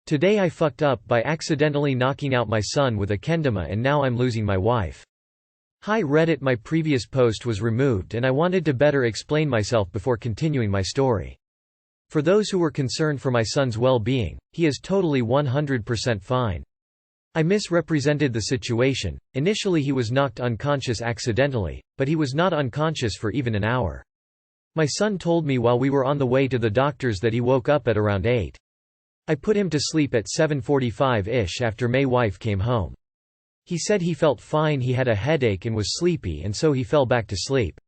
Today I fucked up by accidentally knocking out my son with a kendama and now I'm losing my wife. Hi Reddit. My previous post was removed and I wanted to better explain myself before continuing my story. For those who were concerned for my son's well-being, he is totally 100% fine. I misrepresented the situation. Initially he was knocked unconscious accidentally, but he was not unconscious for even an hour. My son told me while we were on the way to the doctors that he woke up at around 8. I put him to sleep at 7:45-ish after my wife came home. He said he felt fine, he had a headache and was sleepy, and so he fell back to sleep.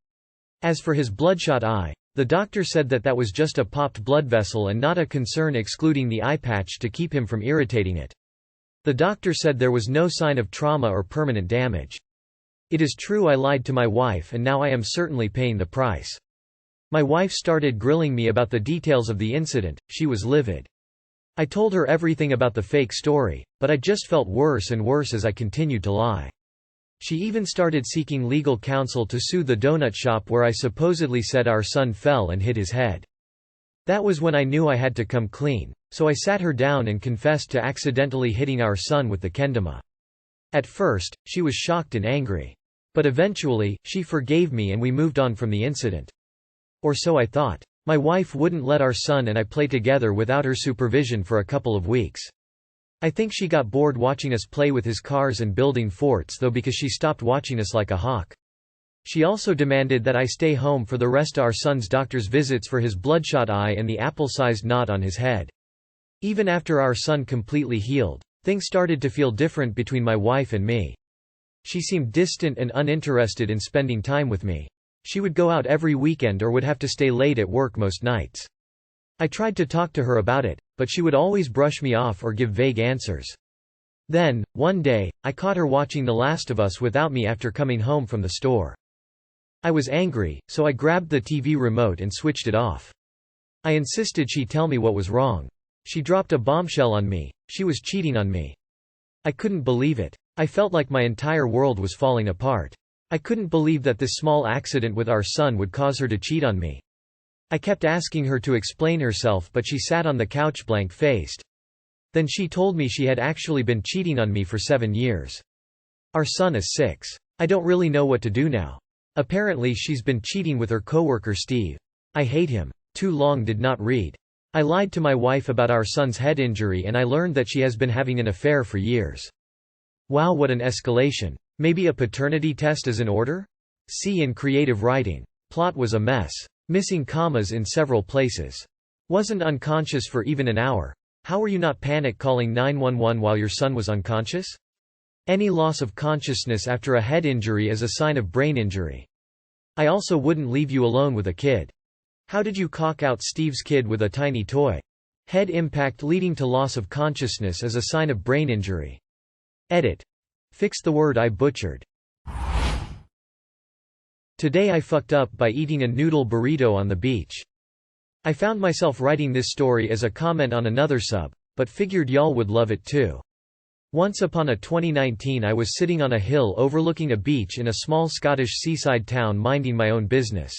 As for his bloodshot eye, the doctor said that was just a popped blood vessel and not a concern, excluding the eye patch to keep him from irritating it. The doctor said there was no sign of trauma or permanent damage. It is true I lied to my wife and now I am certainly paying the price. My wife started grilling me about the details of the incident. She was livid. I told her everything about the fake story, but I just felt worse and worse as I continued to lie. She even started seeking legal counsel to sue the donut shop where I supposedly said our son fell and hit his head. That was when I knew I had to come clean, so I sat her down and confessed to accidentally hitting our son with the kendama. At first, she was shocked and angry. But eventually, she forgave me and we moved on from the incident. Or so I thought. My wife wouldn't let our son and I play together without her supervision for a couple of weeks. I think she got bored watching us play with his cars and building forts though, because she stopped watching us like a hawk. She also demanded that I stay home for the rest of our son's doctor's visits for his bloodshot eye and the apple-sized knot on his head. Even after our son completely healed, things started to feel different between my wife and me. She seemed distant and uninterested in spending time with me. She would go out every weekend or would have to stay late at work most nights. I tried to talk to her about it, but she would always brush me off or give vague answers. Then, one day, I caught her watching The Last of Us without me after coming home from the store. I was angry, so I grabbed the TV remote and switched it off. I insisted she tell me what was wrong. She dropped a bombshell on me. She was cheating on me. I couldn't believe it. I felt like my entire world was falling apart. I couldn't believe that this small accident with our son would cause her to cheat on me. I kept asking her to explain herself, but she sat on the couch blank-faced. Then she told me she had actually been cheating on me for 7 years. Our son is 6. I don't really know what to do now. Apparently she's been cheating with her coworker Steve. I hate him. Too long did not read. I lied to my wife about our son's head injury and I learned that she has been having an affair for years. Wow, what an escalation. Maybe a paternity test is in order? See in creative writing. Plot was a mess. Missing commas in several places. Wasn't unconscious for even an hour. How were you not panic calling 911 while your son was unconscious? Any loss of consciousness after a head injury is a sign of brain injury. I also wouldn't leave you alone with a kid. How did you cock out Steve's kid with a tiny toy? Head impact leading to loss of consciousness is a sign of brain injury. Edit. Fix the word I butchered. Today I fucked up by eating a noodle burrito on the beach. I found myself writing this story as a comment on another sub, but figured y'all would love it too. Once upon a 2019 I was sitting on a hill overlooking a beach in a small Scottish seaside town minding my own business.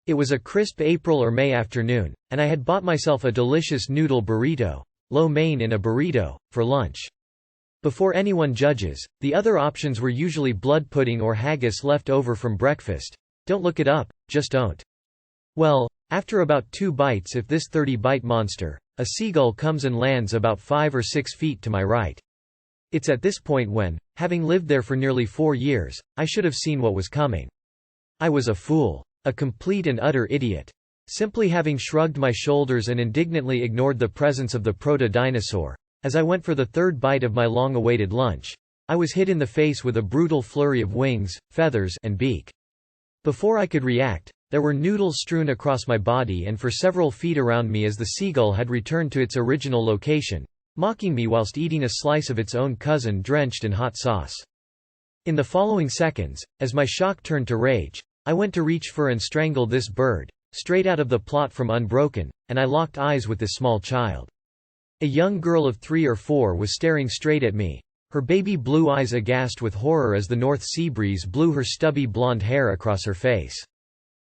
It was a crisp April or May afternoon, and I had bought myself a delicious noodle burrito, lo mein in a burrito, for lunch. Before anyone judges, the other options were usually blood pudding or haggis left over from breakfast. Don't look it up, just don't. Well, after about 2 bites if this 30-bite monster, a seagull comes and lands about 5 or 6 feet to my right. It's at this point when, having lived there for nearly 4 years, I should have seen what was coming. I was a fool. A complete and utter idiot. Simply having shrugged my shoulders and indignantly ignored the presence of the proto-dinosaur. As I went for the 3rd bite of my long-awaited lunch, I was hit in the face with a brutal flurry of wings, feathers, and beak. Before I could react, there were noodles strewn across my body and for several feet around me as the seagull had returned to its original location, mocking me whilst eating a slice of its own cousin drenched in hot sauce. In the following seconds, as my shock turned to rage, I went to reach for and strangle this bird, straight out of the plot from Unbroken, and I locked eyes with this small child. A young girl of 3 or 4 was staring straight at me, her baby blue eyes aghast with horror as the North Sea breeze blew her stubby blonde hair across her face.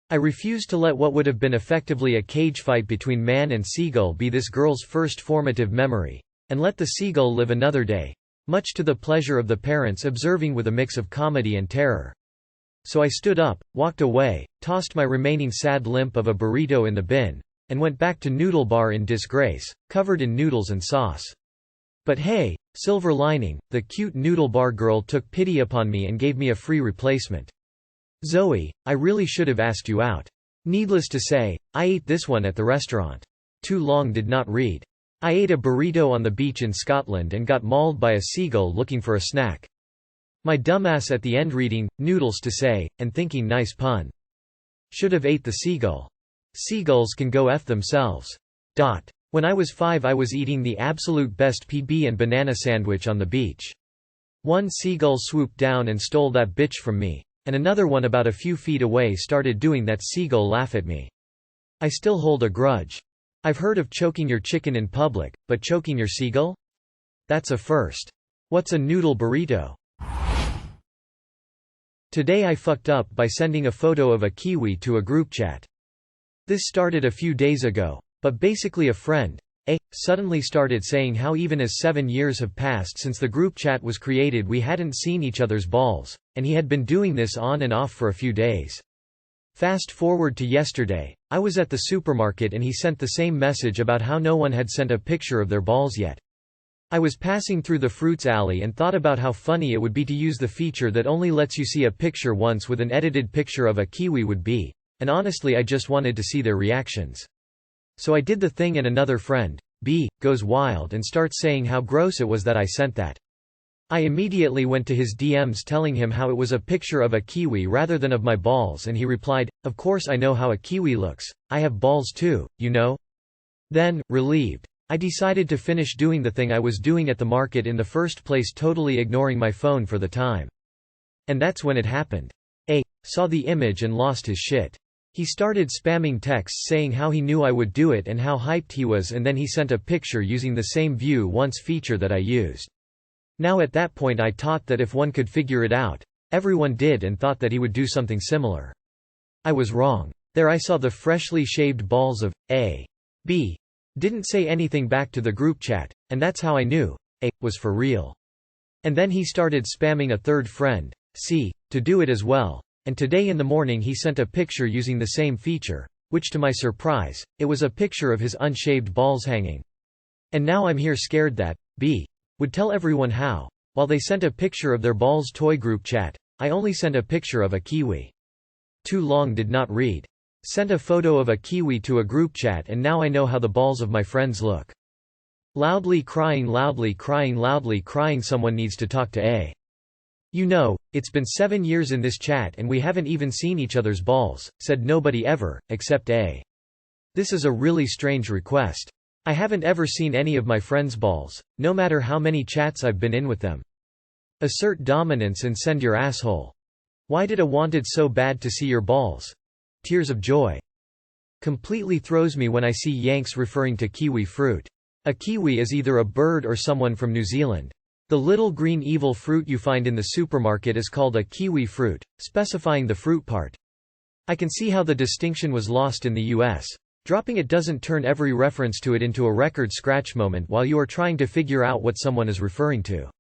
I refused to let what would have been effectively a cage fight between man and seagull be this girl's first formative memory, and let the seagull live another day, much to the pleasure of the parents observing with a mix of comedy and terror. So I stood up, walked away, tossed my remaining sad limp of a burrito in the bin, and went back to Noodle Bar in disgrace, covered in noodles and sauce. But hey, silver lining, the cute Noodle Bar girl took pity upon me and gave me a free replacement. Zoe, I really should have asked you out. Needless to say, I ate this one at the restaurant. Too long did not read. I ate a burrito on the beach in Scotland and got mauled by a seagull looking for a snack. My dumbass at the end reading, noodles to say, and thinking nice pun. Should have ate the seagull. Seagulls can go F themselves. When I was 5 I was eating the absolute best PB and banana sandwich on the beach. One seagull swooped down and stole that bitch from me, and another one about a few feet away started doing that seagull laugh at me. I still hold a grudge. I've heard of choking your chicken in public, but choking your seagull? That's a first. What's a noodle burrito? Today I fucked up by sending a photo of a kiwi to a group chat. This started a few days ago, but basically a friend suddenly started saying how even as 7 years have passed since the group chat was created we hadn't seen each other's balls, and he had been doing this on and off for a few days. Fast forward to yesterday, I was at the supermarket and he sent the same message about how no one had sent a picture of their balls yet. I was passing through the fruits alley and thought about how funny it would be to use the feature that only lets you see a picture once with an edited picture of a kiwi would be, and honestly I just wanted to see their reactions. So I did the thing and another friend, B, goes wild and starts saying how gross it was that I sent that. I immediately went to his DMs telling him how it was a picture of a kiwi rather than of my balls and he replied, "Of course I know how a kiwi looks, I have balls too, you know?" Then, relieved, I decided to finish doing the thing I was doing at the market in the first place, totally ignoring my phone for the time. And that's when it happened. A saw the image and lost his shit. He started spamming texts saying how he knew I would do it and how hyped he was, and then he sent a picture using the same view once feature that I used. Now at that point I thought that if one could figure it out, everyone did, and thought that he would do something similar. I was wrong. There I saw the freshly shaved balls of A. B. Didn't say anything back to the group chat, and that's how I knew A was for real. And then he started spamming a third friend, C, to do it as well, and today in the morning he sent a picture using the same feature, which to my surprise, it was a picture of his unshaved balls hanging. And now I'm here scared that B would tell everyone how, while they sent a picture of their balls toy group chat, I only sent a picture of a kiwi. Too long did not read. Sent a photo of a kiwi to a group chat and now I know how the balls of my friends look. Loudly crying, someone needs to talk to A. You know, it's been 7 years in this chat and we haven't even seen each other's balls, said nobody ever, except A. This is a really strange request. I haven't ever seen any of my friends' balls, no matter how many chats I've been in with them. Assert dominance and send your asshole. Why did I wanted so bad to see your balls? Tears of joy. Completely throws me when I see Yanks referring to kiwi fruit. A kiwi is either a bird or someone from New Zealand. The little green evil fruit you find in the supermarket is called a kiwi fruit, specifying the fruit part. I can see how the distinction was lost in the US. Dropping it doesn't turn every reference to it into a record scratch moment while you are trying to figure out what someone is referring to.